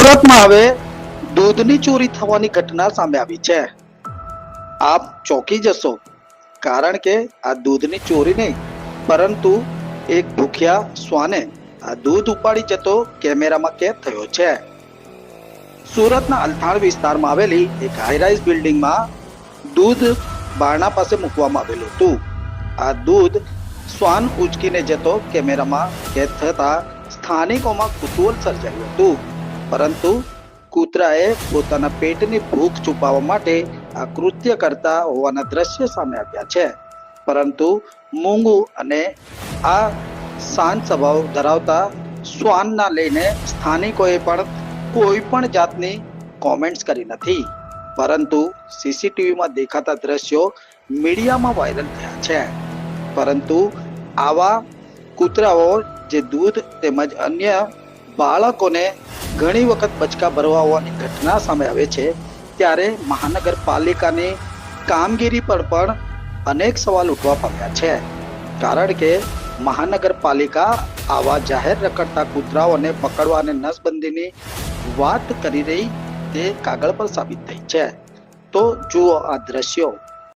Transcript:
સુરતમાં હવે દૂધની ચોરી થવાની ઘટના સામે આવી છે। આપ ચોંકી જશો, કારણ કે આ દૂધની ચોરી નહીં, પરંતુ એક ભૂખ્યા શ્વાને આ દૂધ ઉપાડી જતો કેમેરામાં કેદ થયો છે। સુરતના અલથાણ વિસ્તારમાં આવેલી એક હાઈરાઇઝ બિલ્ડિંગમાં દૂધ બારણા પાસે મૂકવામાં આવેલું હતું। આ દૂધ શ્વાન ઉચકીને જતો કેમેરામાં કેદ થતા સ્થાનિકોમાં કુતૂહલ સર્જાયું હતું, પરંતુ કૂતરાએ પોતાના પેટની ભૂખ છુપાવવા માટે આ કૃત્ય કરતા હોવાના દ્રશ્ય સામે આવ્યા છે। પરંતુ મૂંગું અને આ શાંત સ્વભાવ ધરાવતા શ્વાનના લઈને સ્થાનિકોએ પણ કોઈ પણ જાતની કોમેન્ટ્સ કરી નથી, પરંતુ સીસીટીવીમાં દેખાતા દ્રશ્યો મીડિયામાં વાયરલ થયા છે। પરંતુ આવા કૂતરાઓ જે દૂધ તેમજ અન્ય બાળકોને ઘણી વખત બચકા ભરવા હોવાની ઘટના સામે આવે છે, ત્યારે મહાનગરપાલિકાની કામગીરી પર પણ અનેક સવાલ ઉઠવા પામ્યા છે। કારણ કે મહાનગરપાલિકા આવા જાહેર રખડતા કૂતરાઓને પકડવા અને નસબંધીની વાત કરી રહી તે કાગળ પર સાબિત થઈ છે। તો જુઓ આ દ્રશ્યો।